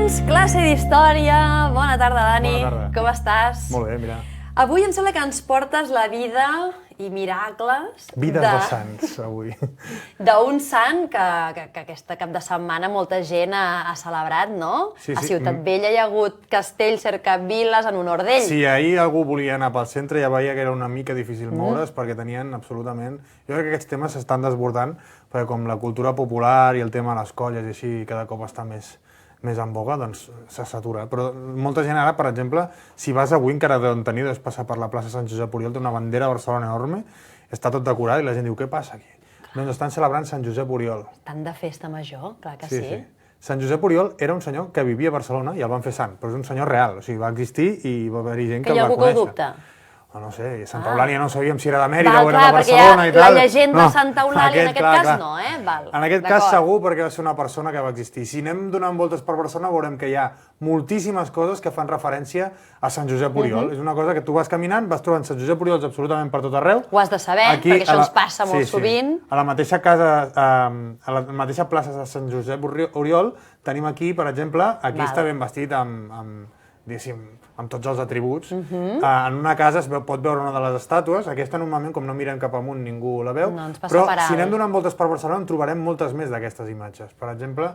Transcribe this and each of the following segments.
Doncs, classe d'història. Bona tarda, Dani. Bona tarda. Com estàs? Molt bé, mira. Avui em sembla que ens portes la vida i miracles Vides de sants, avui. d'un sant que aquest cap de setmana molta gent ha celebrat, no? Sí, A sí. Ciutat Vella hi ha hagut castells, cercaviles en honor d'ell. Si ahir algú volia anar pel centre ja veia que era una mica difícil moure's perquè tenien absolutament... Jo crec que aquests temes s'estan desbordant perquè com la cultura popular i el tema de les colles i així cada cop està més en boga, doncs s'ha saturat. Però molta gent ara, per exemple, si vas avui encara deuen tenir, deus passar per la plaça Sant Josep Oriol, té una bandera a Barcelona enorme, està tot decorat i la gent diu, què passa aquí? Doncs estan celebrant Sant Josep Oriol. Tant de festa major, clar que sí. Sant Josep Oriol era un senyor que vivia a Barcelona i el van fer sant, però és un senyor real, o sigui, va existir i va haver-hi gent que el va conèixer. Que hi ha algú que ho dubta. No sé, Santa Eulàlia no sabíem si era de Mèrida o era de perquè Barcelona i tal. la llegenda de Santa Eulàlia en aquest cas no, eh? En aquest cas segur perquè va ser una persona que va existir. Si anem donant voltes per Barcelona veurem que hi ha moltíssimes coses que fan referència a Sant Josep Oriol. És una cosa que tu vas caminant, vas trobant Sant Josep Oriols absolutament per tot arreu. Ho has de saber, perquè això ens passa molt sovint. A la mateixa casa, a la mateixa plaça de Sant Josep Oriol, tenim aquí, per exemple, aquí està ben vestit amb tots els atributs. En una casa es pot veure una de les estàtues, aquesta normalment, com no mirem cap amunt, ningú la veu, però si anem donant voltes per Barcelona en trobarem moltes més d'aquestes imatges. Per exemple,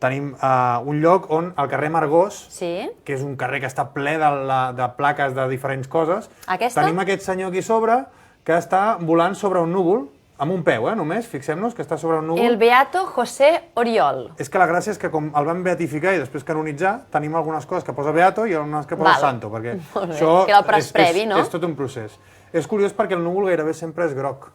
tenim un lloc on el carrer Margós, que és un carrer que està ple de plaques de diferents coses, tenim aquest senyor aquí sobre que està volant sobre un núvol, amb un peu, només, fixem-nos, que està sobre un núvol. El Beato José Oriol. És que la gràcia és que com el van beatificar i després canonitzar, tenim algunes coses que posa Beato i algunes que posa Santo, perquè això és tot un procés. És curiós perquè el núvol gairebé sempre és groc,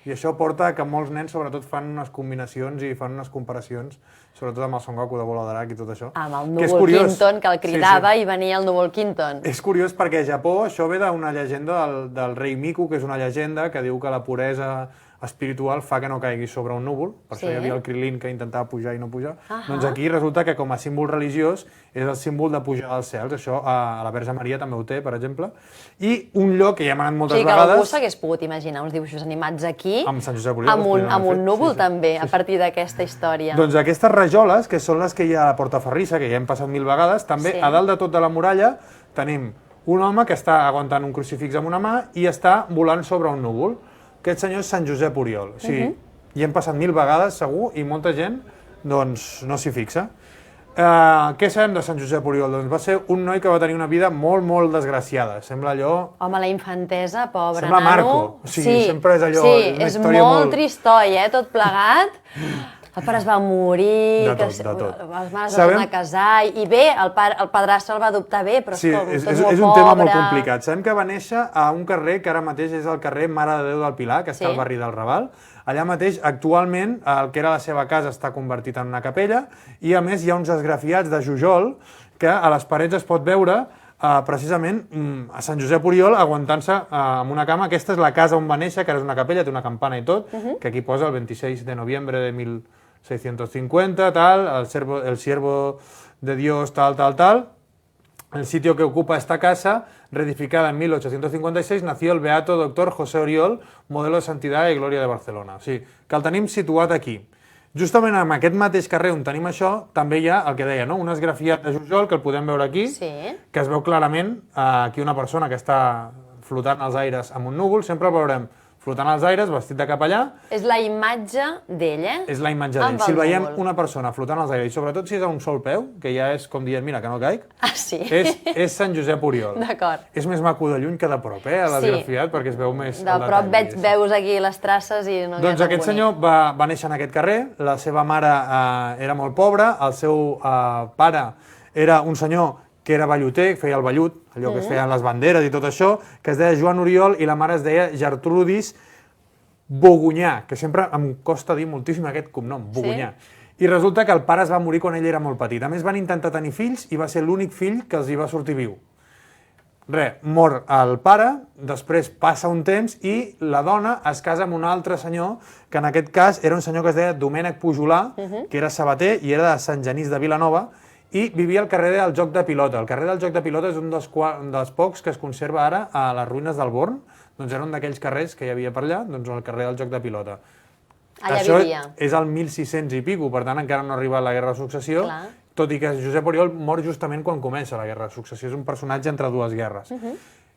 i això porta que molts nens sobretot fan unes combinacions i fan unes comparacions, sobretot amb el Son Goku de Bola d'Arach i tot això. Amb el núvol Quinton, que el cridava i venia el núvol Quinton. És curiós perquè a Japó això ve d'una llegenda del rei Miku, que és una llegenda que diu que la puresa espiritual fa que no caigui sobre un núvol, per això hi havia el Krilin que intentava pujar i no pujar. Doncs aquí resulta que com a símbol religiós és el símbol de pujar als cels, això a la Verge Maria també ho té, per exemple, i un lloc que ja hem anat moltes vegades... O sigui que algú s'hagués pogut imaginar uns dibuixos animats aquí, amb Sant Josep Oriol, amb un núvol també, a partir d'aquesta història. Doncs aquestes rajoles, que són les que hi ha a la Portaferrissa, que ja hem passat 1000 vegades, també a dalt de tot de la muralla tenim un home que està aguantant un crucifix amb una mà i està volant sobre un núvol. Aquest senyor és Sant Josep Oriol. O sigui, hi hem passat 1000 vegades, segur, i molta gent doncs, no s'hi fixa. Què sabem de Sant Josep Oriol? Doncs va ser un noi que va tenir una vida molt, molt desgraciada. Sembla allò... Home, la infantesa, pobre nano. Sembla Marco. O sigui, sempre és allò... Sí, és molt tristoi, tot plegat. El pare es va morir, les mares es van a casar, i bé, el padrastre el va adoptar bé, però és molt pobre. És un tema molt complicat. Sabem que va néixer a un carrer que ara mateix és el carrer Mare de Déu del Pilar, que està al barri del Raval. Allà mateix, actualment, el que era la seva casa està convertit en una capella, i a més hi ha uns esgrafiats de Jujol que a les parets es pot veure precisament a Sant Josep Oriol aguantant-se en una cama. Aquesta és la casa on va néixer, que ara és una capella, té una campana i tot, que aquí posa el 26 de noviembre de 1650, tal, el siervo de Dios, tal. El sitio que ocupa esta casa, reedificada en 1856, nació el beato doctor José Oriol, modelo de santidad y gloria de Barcelona. O sigui, que el tenim situat aquí. Justament en aquest mateix carrer on tenim això, també hi ha el que deia, un esgrafiat de Jujol, que el podem veure aquí, que es veu clarament aquí una persona que està flotant als aires amb un núvol, sempre el veurem flotant als aires, vestit de capellà. És la imatge d'ell, És la imatge d'ell. Si el veiem una persona flotant als aires, i sobretot si és a un sol peu, que ja és com dient, mira, que no caic, és Sant Josep Oriol. D'acord. És més maco de lluny que de prop, l'esgrafiat, perquè es veu més... De prop veus aquí les traces i no queda tan bonic. Doncs aquest senyor va néixer en aquest carrer, la seva mare era molt pobra, el seu pare era un senyor que era velloter, que feia el vellut, allò que es feien les banderes i tot això, que es deia Joan Oriol i la mare es deia Gertrudis Bogunyà, que sempre em costa dir moltíssim aquest cognom, Bogunyà. I resulta que el pare es va morir quan ell era molt petit. A més, van intentar tenir fills i va ser l'únic fill que els hi va sortir viu. Mor el pare, després passa un temps i la dona es casa amb un altre senyor, que en aquest cas era un senyor que es deia Domènec Pujolà, que era sabater i era de Sant Genís de Vilanova, i vivia al carrer del Joc de Pilota. El carrer del Joc de Pilota és un dels pocs que es conserva ara a les ruïnes del Born, doncs era un d'aquells carrers que hi havia per allà, doncs el carrer del Joc de Pilota. Allà vivia. Això és el 1600 i pico, per tant encara no ha arribat la Guerra de Successió, tot i que Josep Oriol mor justament quan comença la Guerra de Successió, és un personatge entre dues guerres.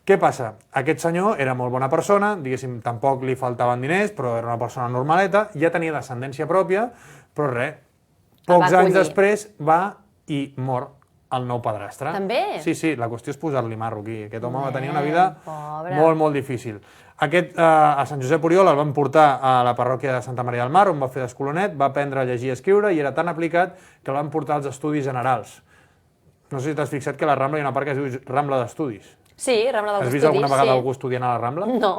Què passa? Aquest senyor era molt bona persona, diguéssim, tampoc li faltaven diners, però era una persona normaleta, ja tenia descendència pròpia, però res, pocs anys després va i mor el nou padrastre. També? Sí, la qüestió és posar-li marro aquí. Aquest home va tenir una vida molt, molt difícil. A Sant Josep Oriol el van portar a la parròquia de Santa Maria del Mar, on va fer d'escolonet, va aprendre a llegir i escriure i era tan aplicat que el van portar als Estudis Generals. No sé si t'has fixat que a la Rambla hi ha una part que es diu Rambla d'Estudis. Sí, Rambla dels Estudis, Has vist alguna vegada algú estudiant a la Rambla? No.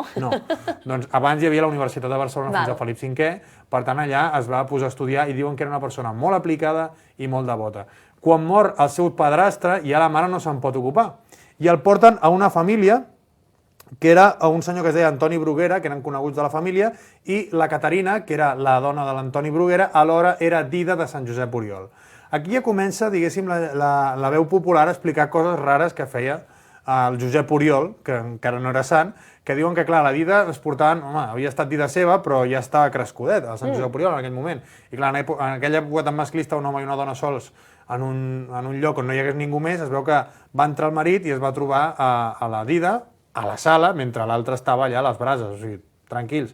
Doncs abans hi havia la Universitat de Barcelona fins a Felip V, per tant allà es va posar a estudiar i diuen que era una persona molt aplicada i molt devota. Quan mor el seu padrastre, ja la mare no se'n pot ocupar. I el porten a una família que era un senyor que es deia Antoni Bruguera, que eren coneguts de la família, i la Caterina, que era la dona de l'Antoni Bruguera, alhora era dida de Sant Josep Oriol. Aquí ja comença, diguéssim, la veu popular a explicar coses rares que feia el Josep Oriol, que encara no era sant, que diuen que, clar, la dida es portaven, home, havia estat dida seva, però ja estava crescudet, el Sant Josep Oriol, en aquell moment. I, clar, en aquella època tan masclista, un home i una dona sols en un lloc on no hi hagués ningú més, es veu que va entrar el marit i es va trobar a la dida, a la sala, mentre l'altre estava allà a les brases, o sigui, tranquils.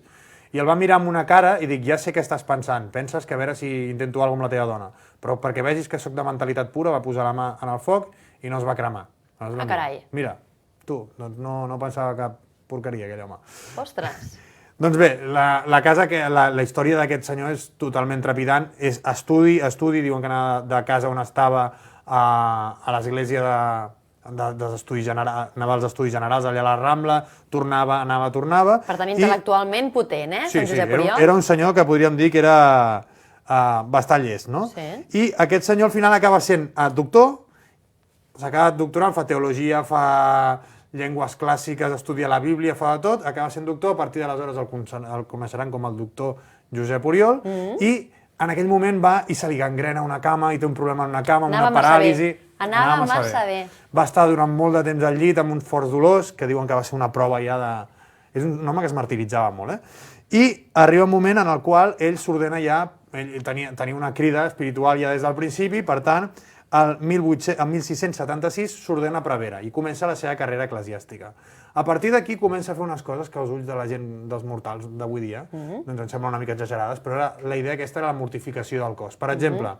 I el va mirar amb una cara i dic, ja sé què estàs pensant, penses que a veure si intento alguna amb la teva dona, però perquè vegis que sóc de mentalitat pura, va posar la mà en el foc i no es va cremar. Carai. Mira, tu, no pensava cap porqueria aquell home. Ostres. Doncs bé, la història d'aquest senyor és totalment trepidant, és estudi, diuen que anava de casa on estava a l'església dels Estudis Generals, anava als Estudis Generals allà a la Rambla, tornava... Per tant, intel·lectualment potent, Sí, Sant Josep Oriol? Era un senyor que podríem dir que era bastant llest, no? Sí. I aquest senyor al final acaba sent doctor, s'ha acabat doctorant, fa teologia, fa llengües clàssiques, estudia la Bíblia, fa de tot, acaba sent doctor, a partir d'aleshores el coneixeran com el doctor Josep Oriol, i en aquell moment va i se li gangrena una cama, i té un problema en una cama, una paràlisi... Anava massa bé. Va estar durant molt de temps al llit amb uns forts dolors, que diuen que va ser una prova ja de... És un home que es martiritzava molt, I arriba un moment en el qual ell s'ordena ja, ell tenia una crida espiritual ja des del principi, per tant, el 1676 s'ordena prevere i comença la seva carrera eclesiàstica. A partir d'aquí comença a fer unes coses que als ulls de la gent, dels mortals d'avui dia, doncs ens sembla una mica exagerades, però la idea aquesta era la mortificació del cos. Per exemple,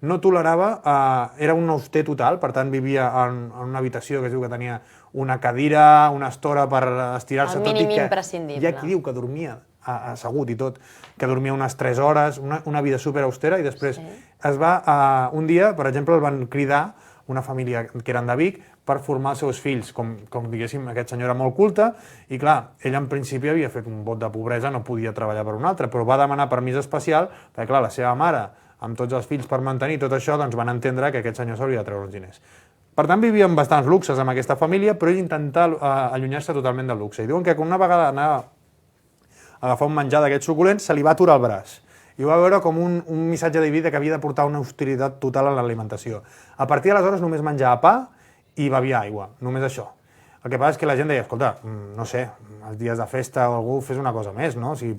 no tolerava, era un auster total, per tant vivia en una habitació que es diu que tenia una cadira, una estora per estirar-se, tot i que... El mínim imprescindible. Hi ha qui diu que dormia assegut i tot, que dormia unes 3 hores, una vida superaustera, i després es va, un dia, per exemple, el van cridar una família que eren de Vic per formar els seus fills, com diguéssim, aquest senyor era molt culte, i clar, ell en principi havia fet un vot de pobresa, no podia treballar per un altre, però va demanar permís especial, perquè clar, la seva mare, amb tots els fills per mantenir tot això, doncs van entendre que aquest senyor s'hauria de treure uns diners. Per tant, vivia amb bastants luxes amb aquesta família, però ell intentava allunyar-se totalment del luxe. I diuen que una vegada anava agafar un menjar d'aquests suculents, se li va aturar el braç. I ho va veure com un missatge diví que havia de portar una austeritat total a l'alimentació. A partir d'aleshores només menjava pa i bevia aigua, només això. El que passa és que la gent deia, escolta, no sé, els dies de festa o algú fes una cosa més, no? O sigui,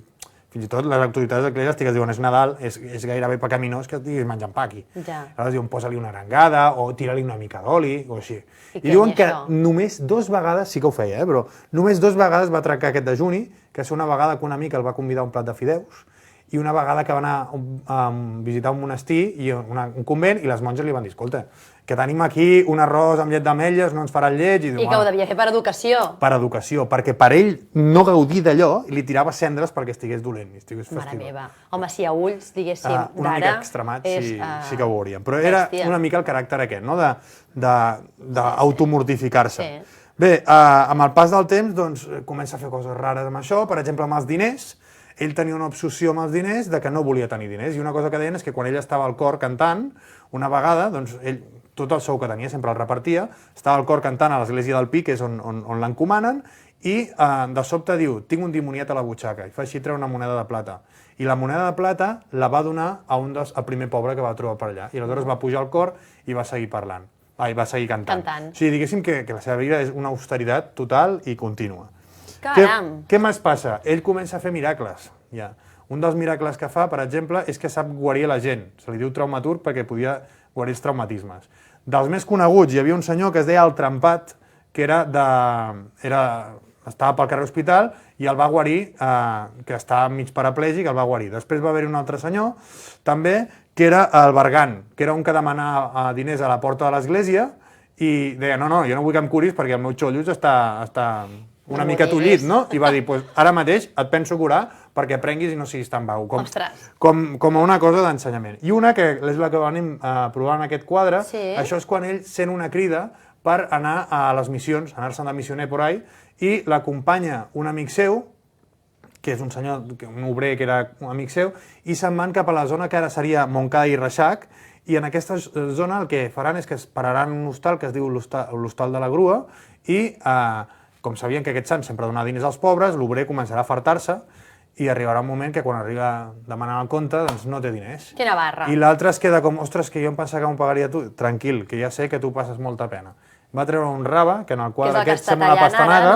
fins i tot les autoritats eclesiàstiques diuen és Nadal, és gairebé pecaminós que estiguis menjant pa aquí. Aleshores diuen posa-li una arengada o tira-li una mica d'oli o així. I diuen que només 2 vegades, sí que ho feia, però només 2 vegades va trencar aquest dejuni, que és una vegada que una amica el va convidar a un plat de fideus i una vegada que va anar a visitar un monestir i un convent i les monges li van dir, escolta, que tenim aquí un arròs amb llet d'ametlles, no ens farà el lleig... I que ho devia fer per educació. Per educació, perquè per ell no gaudir d'allò li tirava cendres perquè estigués dolent i estigués festivat. Mare meva. Home, si a ulls, diguéssim, d'ara... Una mica extremat, sí que ho veuríem. Però era una mica el caràcter aquest, no?, d'automortificar-se. Bé, amb el pas del temps, doncs, comença a fer coses rares amb això, per exemple, amb els diners. Ell tenia una obsessió amb els diners de que no volia tenir diners, i una cosa que deien és que quan ell estava al cor cantant, una vegada, doncs, ell tot el sou que tenia sempre el repartia, estava al cor cantant a l'església del Pi, que és on l'encomanen, i de sobte diu, tinc un dimoniat a la butxaca, i fa així treure una moneda de plata. I la moneda de plata la va donar al primer pobre que va trobar per allà, i aleshores va pujar al cor i va seguir parlant. I va seguir cantant. O sigui, diguéssim que la seva vida és una austeritat total i contínua. Caram! Què més passa? Ell comença a fer miracles. Un dels miracles que fa, per exemple, és que sap guarir la gent. Se li diu traumaturg perquè podia guarir els traumatismes. Dels més coneguts hi havia un senyor que es deia el Trempat, que estava pel carrer Hospital i el va guarir, que estava mig paraplègic, el va guarir. Després va haver-hi un altre senyor, també, que era el Bergan, que era un que demanava diners a la porta de l'església i deia, no, jo no vull que em curis perquè el meu xollos està una mica tullit, no? I va dir, ara mateix et penso curar perquè aprenguis i no siguis tan vago. Com a una cosa d'ensenyament. I una, que és la que venim provant en aquest quadre, això és quan ell sent una crida per anar a les missions, anar-se'n de missioner por ahí, i l'acompanya un amic seu, que és un senyor, un obrer que era un amic seu, i se'n van cap a la zona que ara seria Montcada i Reixac, i en aquesta zona el que faran és que es pararan en un hostal que es diu l'Hostal de la Grua, i com sabien que aquest sant sempre donava diners als pobres, l'obrer començarà a fartar-se, i arribarà un moment que quan arriba demanant el compte, doncs no té diners. Quina barra. I l'altre es queda com, ostres, que jo em pensava que m'ho pagaria tu. Tranquil, que ja sé que tu passes molta pena. Va treure un rave, que en el qual aquest sembla una pastanaga,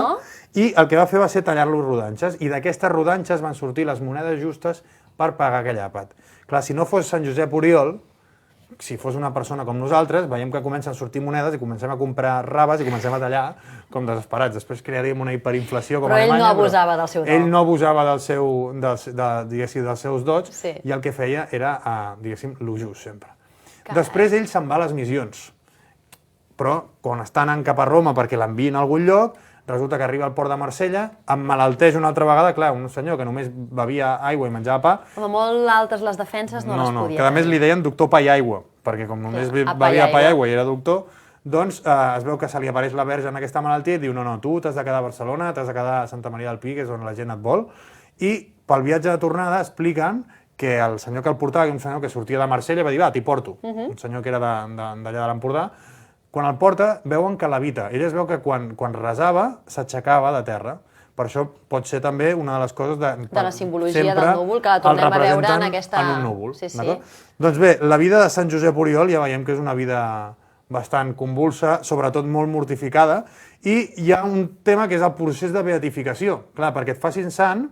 i el que va fer va ser tallar-lo rodanxes, i d'aquestes rodanxes van sortir les monedes justes per pagar aquell àpat. Clar, si no fos Sant Josep Oriol, si fos una persona com nosaltres, veiem que comencen a sortir monedes i comencem a comprar raves i comencem a tallar com desesperats. Després crearíem una hiperinflació com a Alemanya. Però ell no abusava del seu do. Ell no abusava dels seus dots, i el que feia era, diguéssim, lo just sempre. Després ell se'n va a les missions, però quan està anant cap a Roma perquè l'enviïn a algun lloc, resulta que arriba al port de Marsella, emmalalteix una altra vegada, clar, un senyor que només bevia aigua i menjava pa. Com molt altes les defenses no les podia. No, que a més li deien doctor pa i aigua, perquè com només bevia pa i aigua i era doctor, doncs es veu que se li apareix la verge en aquesta malaltia i diu, no, tu t'has de quedar a Barcelona, t'has de quedar a Santa Maria del Pi, que és on la gent et vol, i pel viatge de tornada expliquen que el senyor que el portava, que un senyor que sortia de Marsella, va dir, va, t'hi porto, un senyor que era d'allà de l'Empordà. Quan el porta, veuen que levita. Ell es veu que quan resava, s'aixecava de terra. Per això pot ser també una de les coses de la simbologia del núvol, que la tornem a veure en aquesta... en un núvol. Doncs bé, la vida de Sant Josep Oriol ja veiem que és una vida bastant convulsa, sobretot molt mortificada, i hi ha un tema que és el procés de beatificació. Clar, perquè et facin sant,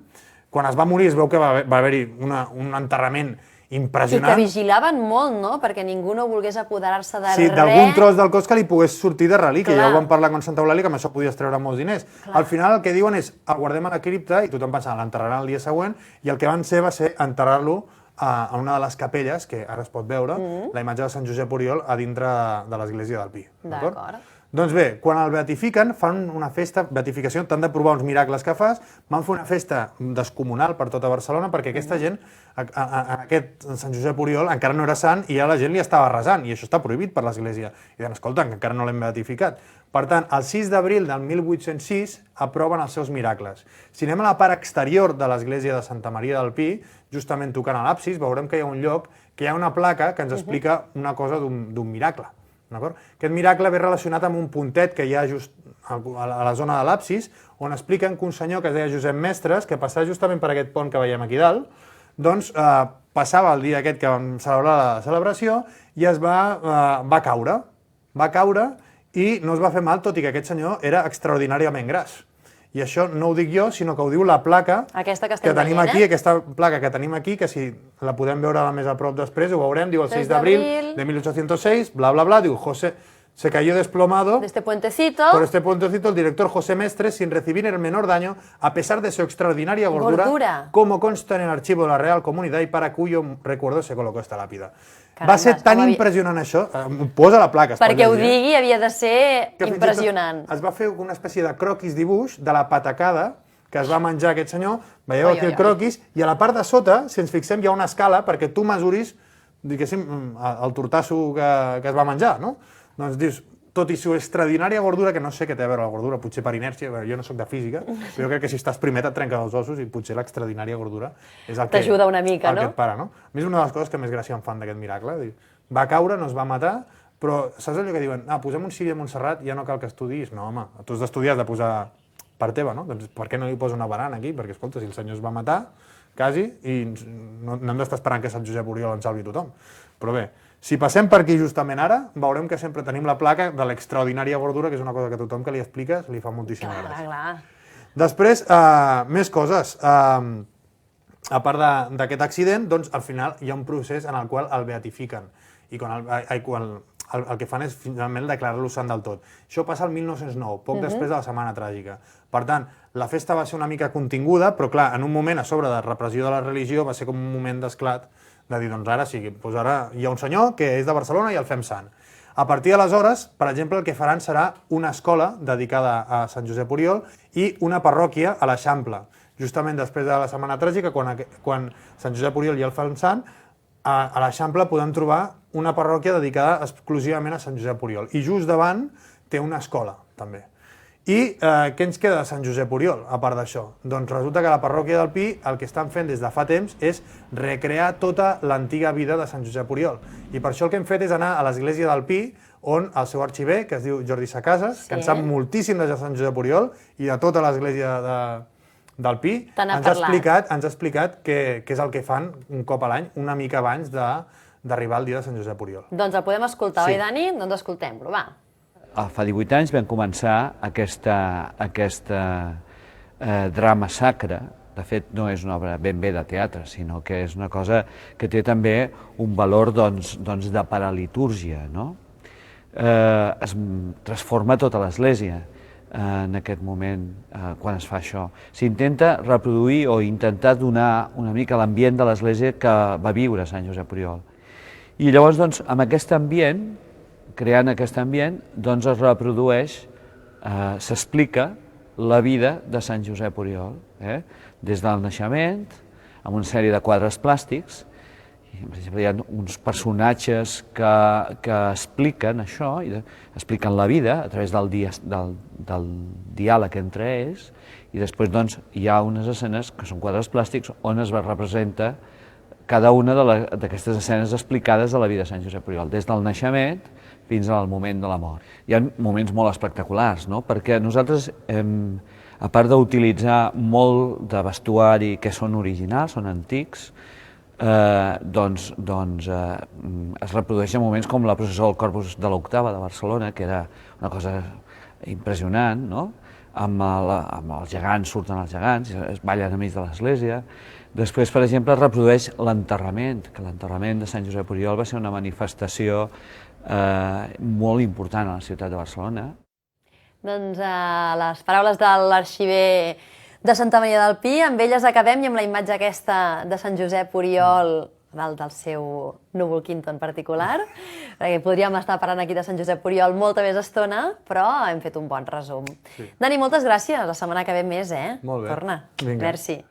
quan es va morir es veu que va haver-hi un enterrament impressionant. I que vigilaven molt, no? Perquè ningú no volgués apoderar-se de res. Sí, d'algun tros del cos que li pogués sortir de relíquia. Ja ho vam parlar amb Santa Eulàlia, que amb això podies treure molts diners. Al final el que diuen és, el guardem a la cripta, i tothom pensava, l'enterraran el dia següent, i el que van fer va ser enterrar-lo a una de les capelles, que ara es pot veure, la imatge de Sant Josep Oriol a dintre de l'església del Pi. D'acord. Doncs bé, quan el beatifiquen, fan una festa, beatificació, t'han de provar uns miracles que fas, van fer una festa descomunal per tota Barcelona, perquè aquesta gent, aquest Sant Josep Oriol, encara no era sant, i ja la gent li estava resant, i això està prohibit per l'Església. I diuen, escolta, que encara no l'hem beatificat. Per tant, el 6 d'abril del 1806 aproven els seus miracles. Si anem a la part exterior de l'església de Santa Maria del Pi, justament tocant a l'absis, veurem que hi ha un lloc, que hi ha una placa que ens explica una cosa d'un miracle. Aquest miracle ve relacionat amb un puntet que hi ha just a la zona de l'absis, on expliquen que un senyor que es deia Josep Mestres, que passava justament per aquest pont que veiem aquí dalt, doncs passava el dia aquest que vam celebrar la celebració i va caure. Va caure i no es va fer mal, tot i que aquest senyor era extraordinàriament gras. I això no ho dic jo, sinó que ho diu la placa que tenim aquí, aquesta placa que tenim aquí, que si la podem veure més a prop després, ho veurem, diu el 6 d'abril de 1806, bla, bla, bla, diu José... Se cayó desplomado de este puentecito. Por este puentecito el director José Mestres, sin recibir el menor daño, a pesar de su extraordinaria gordura, como consta en el archivo de la Real Comunidad y para cuyo recuerdo se colocó esta lápida. Va ser tan impressionant això, posa la placa. Perquè ho digui havia de ser impressionant. Es va fer una espècie de croquis dibuix de la patacada que es va menjar aquest senyor, veieu aquí el croquis, i a la part de sota, si ens fixem, hi ha una escala perquè tu mesuris, diguéssim, el tortasso que es va menjar, no? Doncs dius, tot i su extraordinària gordura, que no sé què té a veure la gordura, potser per inèrcia, jo no soc de física, però jo crec que si estàs primet et trenca els ossos i potser l'extraordinària gordura és el que t'ajuda una mica, no? Et para, no? A mi és una de les coses que més gràcia em fan d'aquest miracle. Va caure, no es va matar, però saps allò que diuen, posem un ciri a Montserrat i ja no cal que estudiïs? No, home, tu has d'estudiar, has de posar part teva, no? Doncs per què no li posa una barana aquí? Perquè, escolta, si el senyor es va matar, quasi, i no hem d'estar esperant que Sant Josep Oriol en salvi tothom. Però bé, si passem per aquí justament ara, veurem que sempre tenim la placa de l'extraordinària gordura, que és una cosa que a tothom que li expliques li fa moltíssima gràcia. Clar. Després, més coses. A part d'aquest accident, doncs al final hi ha un procés en el qual el beatifiquen. i el que fan és finalment declarar-lo sant del tot. Això passa el 1909, poc després de la Setmana Tràgica. Per tant, la festa va ser una mica continguda, però clar, en un moment a sobre de repressió de la religió va ser com un moment d'esclat, de dir, doncs ara sí, doncs ara hi ha un senyor que és de Barcelona i el fem sant. A partir d'aleshores, per exemple, el que faran serà una escola dedicada a Sant Josep Oriol i una parròquia a l'Eixample. Justament després de la Setmana Tràgica, quan Sant Josep Oriol ja el fan sant, a l'Eixample podem trobar una parròquia dedicada exclusivament a Sant Josep Oriol. I just davant té una escola, també. I què ens queda de Sant Josep Oriol, a part d'això? Doncs resulta que la parròquia del Pi el que estan fent des de fa temps és recrear tota l'antiga vida de Sant Josep Oriol. I per això el que hem fet és anar a l'església del Pi, on el seu arxiver, que es diu Jordi Sacases, que en sap moltíssim de Sant Josep Oriol i de tota l'església del Pi, ens ha explicat què és el que fan un cop a l'any, una mica abans d'arribar al dia de Sant Josep Oriol. Doncs el podem escoltar, oi, Dani? Doncs escoltem-lo, va. Fa 18 anys vam començar aquesta drama sacra. De fet, no és una obra ben bé de teatre, sinó que és una cosa que té també un valor de paralitúrgia, no? Es transforma tota l'Església en aquest moment, quan es fa això. S'intenta reproduir o intentar donar una mica l'ambient de l'Església que va viure Sant Josep Oriol. I llavors, doncs, amb aquest ambient, creant aquest ambient, doncs es reprodueix, s'explica la vida de Sant Josep Oriol, des del naixement, amb una sèrie de quadres plàstics. Per exemple, hi ha uns personatges que expliquen això, expliquen la vida a través del diàleg entre ells, i després doncs, hi ha unes escenes que són quadres plàstics on es representa cada una d'aquestes escenes explicades de la vida de Sant Josep Oriol, des del naixement fins al moment de la mort. Hi ha moments molt espectaculars, no? Perquè nosaltres, a part d'utilitzar molt de vestuari que són originals, són antics, es reprodueixen moments com la processó del Corpus de l'Octava de Barcelona, que era una cosa impressionant, no? Amb els gegants, surten els gegants, es ballen enmig de l'església. Després, per exemple, es reprodueix l'enterrament, que l'enterrament de Sant Josep Oriol va ser una manifestació molt important a la ciutat de Barcelona. Doncs les paraules de l'arxiver de Santa Maria del Pi, amb elles acabem i amb la imatge aquesta de Sant Josep Oriol, del seu núvol quinto en particular, perquè podríem estar parlant aquí de Sant Josep Oriol molta més estona, però hem fet un bon resum. Dani, moltes gràcies. La setmana que ve més, eh? Molt bé. Torna. Vinga. Merci.